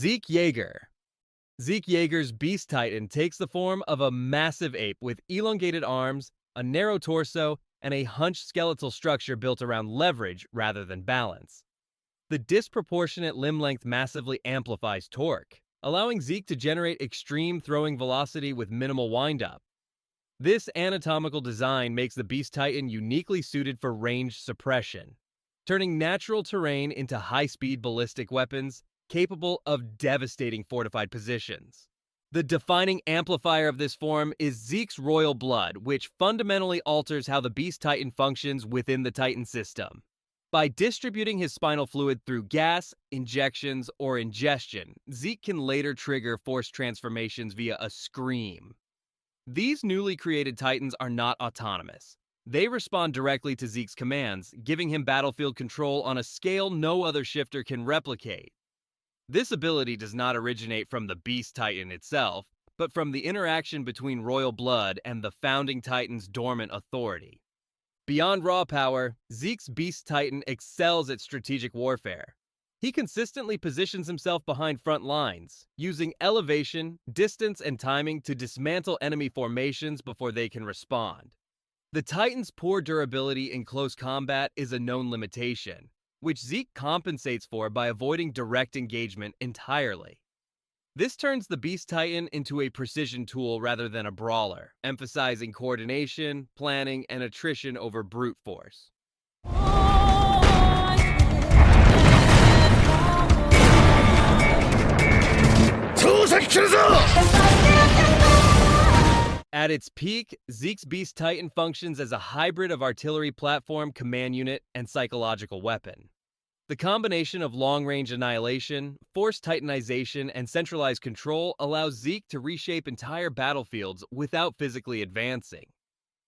Zeke Yeager. Zeke Yeager's Beast Titan takes the form of a massive ape with elongated arms, a narrow torso, and a hunched skeletal structure built around leverage rather than balance. The disproportionate limb length massively amplifies torque, allowing Zeke to generate extreme throwing velocity with minimal windup. This anatomical design makes the Beast Titan uniquely suited for range suppression, turning natural terrain into high-speed ballistic weapons capable of devastating fortified positions. The defining amplifier of this form is Zeke's royal blood, which fundamentally alters how the Beast Titan functions within the Titan system. By distributing his spinal fluid through gas, injections, or ingestion, Zeke can later trigger force transformations via a scream. These newly created Titans are not autonomous. They respond directly to Zeke's commands, giving him battlefield control on a scale no other shifter can replicate. This ability does not originate from the Beast Titan itself, but from the interaction between royal blood and the founding Titan's dormant authority. Beyond raw power, Zeke's Beast Titan excels at strategic warfare. He consistently positions himself behind front lines, using elevation, distance, and timing to dismantle enemy formations before they can respond. The Titan's poor durability in close combat is a known limitation, which Zeke compensates for by avoiding direct engagement entirely. This turns the Beast Titan into a precision tool rather than a brawler, emphasizing coordination, planning, and attrition over brute force. At its peak, Zeke's Beast Titan functions as a hybrid of artillery platform, command unit, and psychological weapon. The combination of long-range annihilation, forced titanization, and centralized control allows Zeke to reshape entire battlefields without physically advancing.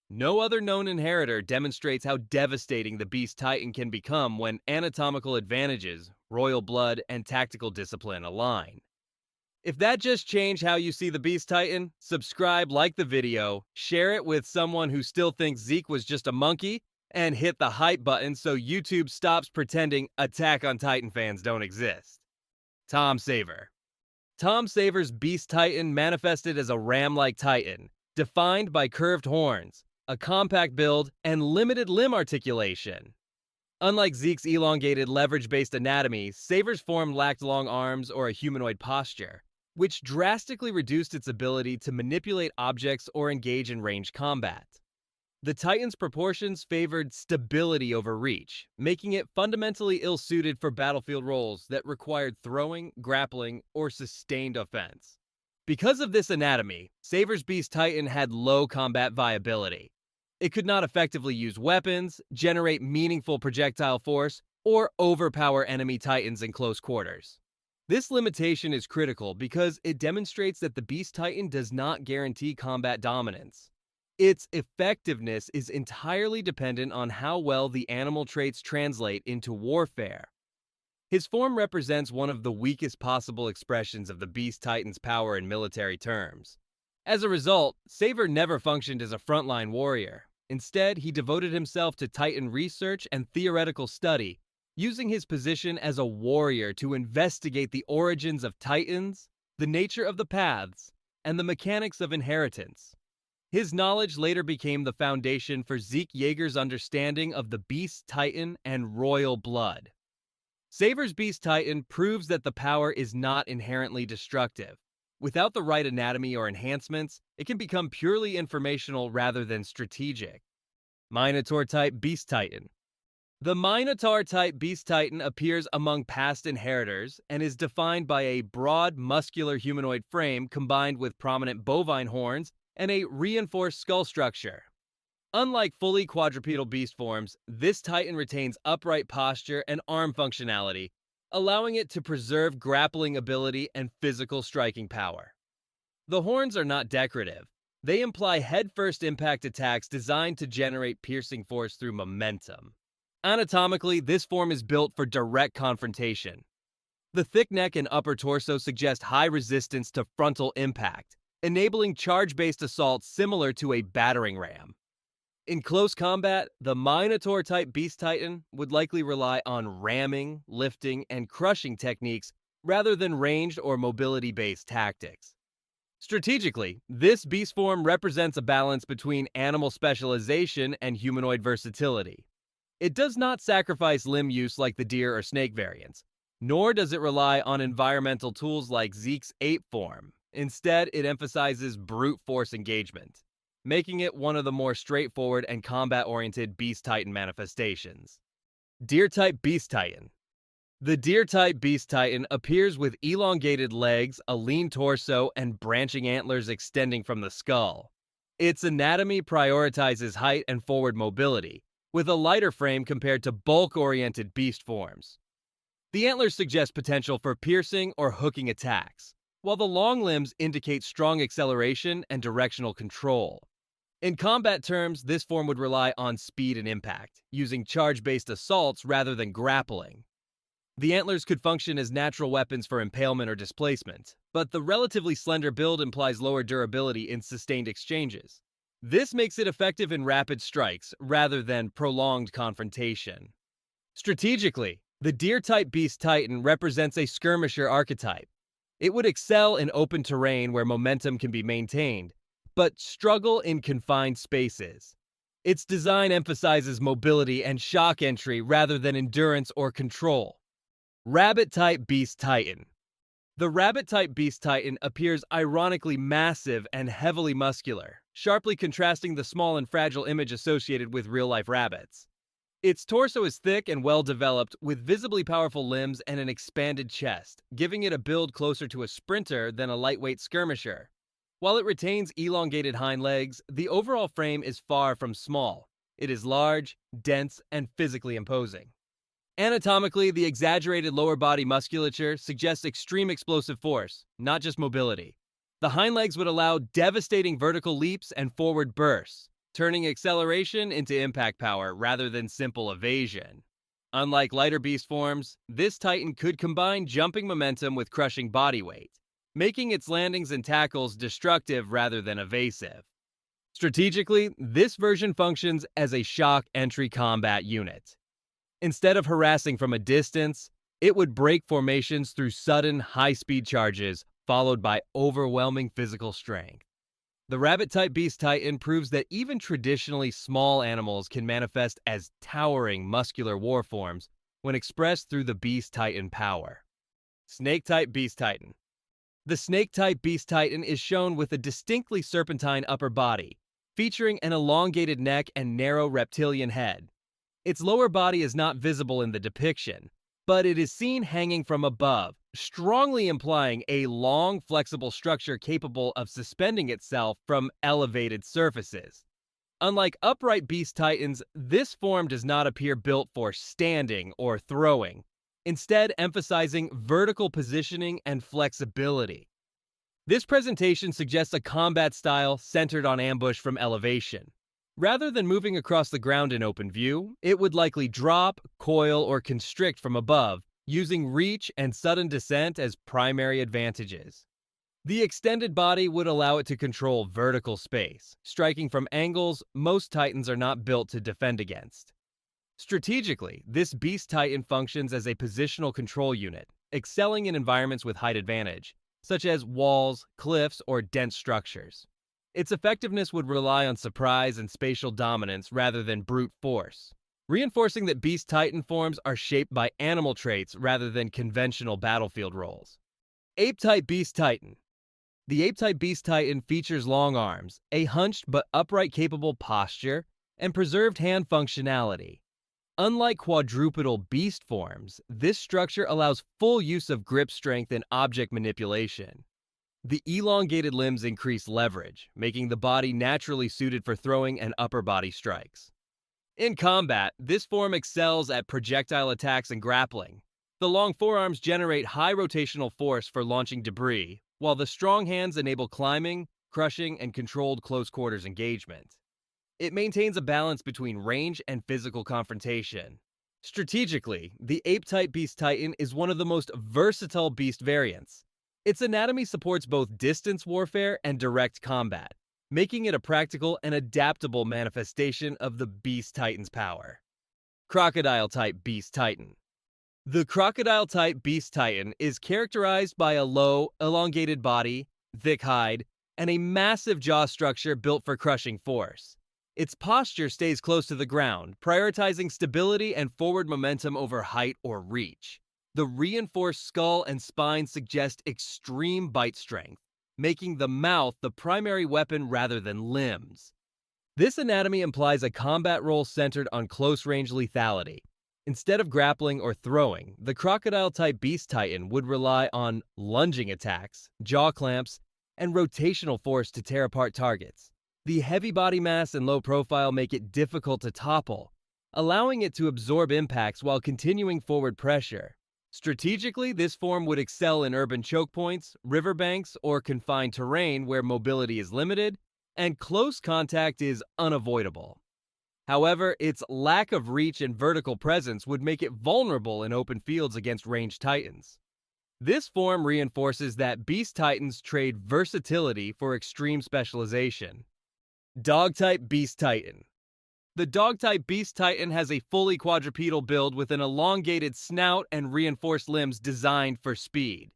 No other known inheritor demonstrates how devastating the Beast Titan can become when anatomical advantages, royal blood, and tactical discipline align. If that just changed how you see the Beast Titan, subscribe, like the video, share it with someone who still thinks Zeke was just a monkey, and hit the hype button so YouTube stops pretending Attack on Titan fans don't exist. Tom Ksaver. Tom Ksaver's Beast Titan manifested as a ram-like titan, defined by curved horns, a compact build, and limited limb articulation. Unlike Zeke's elongated leverage-based anatomy, Ksaver's form lacked long arms or a humanoid posture, which drastically reduced its ability to manipulate objects or engage in ranged combat. The Titan's proportions favored stability over reach, making it fundamentally ill-suited for battlefield roles that required throwing, grappling, or sustained offense. Because of this anatomy, Ksaver's Beast Titan had low combat viability. It could not effectively use weapons, generate meaningful projectile force, or overpower enemy Titans in close quarters. This limitation is critical because it demonstrates that the Beast Titan does not guarantee combat dominance. Its effectiveness is entirely dependent on how well the animal traits translate into warfare. His form represents one of the weakest possible expressions of the Beast Titan's power in military terms. As a result, Ksaver never functioned as a frontline warrior. Instead, he devoted himself to Titan research and theoretical study, using his position as a warrior to investigate the origins of Titans, the nature of the paths, and the mechanics of inheritance. His knowledge later became the foundation for Zeke Yeager's understanding of the Beast Titan and royal blood. Ksaver's Beast Titan proves that the power is not inherently destructive. Without the right anatomy or enhancements, it can become purely informational rather than strategic. Minotaur-type Beast Titan. The Minotaur-type Beast Titan appears among past inheritors and is defined by a broad, muscular humanoid frame combined with prominent bovine horns and a reinforced skull structure. Unlike fully quadrupedal beast forms, this Titan retains upright posture and arm functionality, allowing it to preserve grappling ability and physical striking power. The horns are not decorative. They imply head-first impact attacks designed to generate piercing force through momentum. Anatomically, this form is built for direct confrontation. The thick neck and upper torso suggest high resistance to frontal impact, enabling charge-based assaults similar to a battering ram. In close combat, the Minotaur-type Beast Titan would likely rely on ramming, lifting, and crushing techniques rather than ranged or mobility-based tactics. Strategically, this beast form represents a balance between animal specialization and humanoid versatility. It does not sacrifice limb use like the deer or snake variants, nor does it rely on environmental tools like Zeke's ape form. Instead, it emphasizes brute force engagement, making it one of the more straightforward and combat-oriented Beast Titan manifestations. Deer-type Beast Titan. The deer-type Beast Titan appears with elongated legs, a lean torso, and branching antlers extending from the skull. Its anatomy prioritizes height and forward mobility, with a lighter frame compared to bulk-oriented beast forms. The antlers suggest potential for piercing or hooking attacks, while the long limbs indicate strong acceleration and directional control. In combat terms, this form would rely on speed and impact, using charge-based assaults rather than grappling. The antlers could function as natural weapons for impalement or displacement, but the relatively slender build implies lower durability in sustained exchanges. This makes it effective in rapid strikes rather than prolonged confrontation. Strategically, the deer-type Beast Titan represents a skirmisher archetype. It would excel in open terrain where momentum can be maintained, but struggle in confined spaces. Its design emphasizes mobility and shock entry rather than endurance or control. Rabbit-type Beast Titan. The rabbit-type Beast Titan appears ironically massive and heavily muscular, sharply contrasting the small and fragile image associated with real-life rabbits. Its torso is thick and well-developed, with visibly powerful limbs and an expanded chest, giving it a build closer to a sprinter than a lightweight skirmisher. While it retains elongated hind legs, the overall frame is far from small. It is large, dense, and physically imposing. Anatomically, the exaggerated lower body musculature suggests extreme explosive force, not just mobility. The hind legs would allow devastating vertical leaps and forward bursts, turning acceleration into impact power rather than simple evasion. Unlike lighter beast forms, this Titan could combine jumping momentum with crushing body weight, making its landings and tackles destructive rather than evasive. Strategically, this version functions as a shock entry combat unit. Instead of harassing from a distance, it would break formations through sudden, high-speed charges, followed by overwhelming physical strength. The rabbit-type Beast Titan proves that even traditionally small animals can manifest as towering, muscular war forms when expressed through the Beast Titan power. Snake-type Beast Titan. The snake-type Beast Titan is shown with a distinctly serpentine upper body, featuring an elongated neck and narrow reptilian head. Its lower body is not visible in the depiction, but it is seen hanging from above, strongly implying a long, flexible structure capable of suspending itself from elevated surfaces. Unlike upright Beast Titans, this form does not appear built for standing or throwing, instead emphasizing vertical positioning and flexibility. This presentation suggests a combat style centered on ambush from elevation. Rather than moving across the ground in open view, it would likely drop, coil, or constrict from above, using reach and sudden descent as primary advantages. The extended body would allow it to control vertical space, striking from angles most Titans are not built to defend against. Strategically, this Beast Titan functions as a positional control unit, excelling in environments with height advantage, such as walls, cliffs, or dense structures. Its effectiveness would rely on surprise and spatial dominance rather than brute force, reinforcing that Beast Titan forms are shaped by animal traits rather than conventional battlefield roles. Ape-type Beast Titan. The Ape-type Beast Titan features long arms, a hunched but upright capable posture, and preserved hand functionality. Unlike quadrupedal beast forms, this structure allows full use of grip strength and object manipulation. The elongated limbs increase leverage, making the body naturally suited for throwing and upper body strikes. In combat, this form excels at projectile attacks and grappling. The long forearms generate high rotational force for launching debris, while the strong hands enable climbing, crushing, and controlled close-quarters engagement. It maintains a balance between range and physical confrontation. Strategically, the Ape-type Beast Titan is one of the most versatile beast variants. Its anatomy supports both distance warfare and direct combat, making it a practical and adaptable manifestation of the Beast Titan's power. Crocodile-type Beast Titan. The crocodile-type beast titan is characterized by a low, elongated body, thick hide, and a massive jaw structure built for crushing force. Its posture stays close to the ground, prioritizing stability and forward momentum over height or reach. The reinforced skull and spine suggest extreme bite strength, making the mouth the primary weapon rather than limbs. This anatomy implies a combat role centered on close-range lethality. Instead of grappling or throwing, the crocodile-type beast titan would rely on lunging attacks, jaw clamps, and rotational force to tear apart targets. The heavy body mass and low profile make it difficult to topple, allowing it to absorb impacts while continuing forward pressure. Strategically, this form would excel in urban choke points, riverbanks, or confined terrain where mobility is limited and close contact is unavoidable. However, its lack of reach and vertical presence would make it vulnerable in open fields against ranged titans. This form reinforces that beast titans trade versatility for extreme specialization. Dog-type beast titan. The dog-type beast titan has a fully quadrupedal build with an elongated snout and reinforced limbs designed for speed.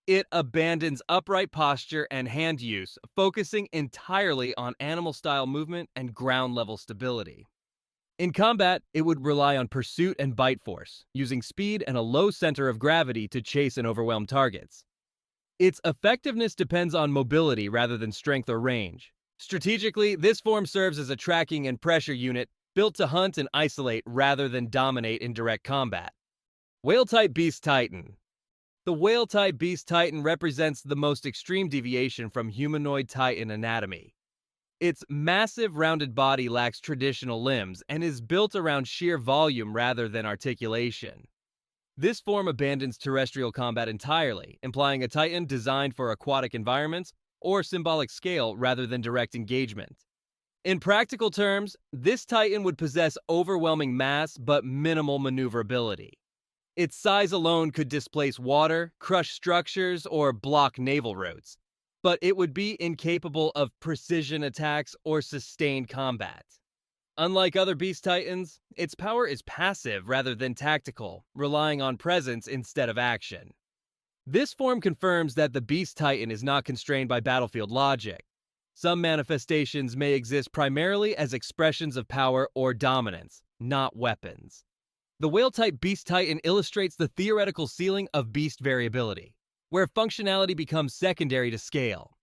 It abandons upright posture and hand use, focusing entirely on animal-style movement and ground-level stability. In combat, it would rely on pursuit and bite force, using speed and a low center of gravity to chase and overwhelm targets. Its effectiveness depends on mobility rather than strength or range. Strategically, this form serves as a tracking and pressure unit built to hunt and isolate rather than dominate in direct combat. Whale-type beast titan. The whale-type beast titan represents the most extreme deviation from humanoid titan anatomy. Its massive rounded body lacks traditional limbs and is built around sheer volume rather than articulation. This form abandons terrestrial combat entirely, implying a titan designed for aquatic environments or symbolic scale rather than direct engagement. In practical terms, this titan would possess overwhelming mass but minimal maneuverability. Its size alone could displace water, crush structures, or block naval routes, but it would be incapable of precision attacks or sustained combat. Unlike other beast titans, its power is passive rather than tactical, relying on presence instead of action. This form confirms that the beast titan is not constrained by battlefield logic. Some manifestations may exist primarily as expressions of power or dominance, not weapons. The whale-type beast titan illustrates the theoretical ceiling of beast variability, where functionality becomes secondary to scale.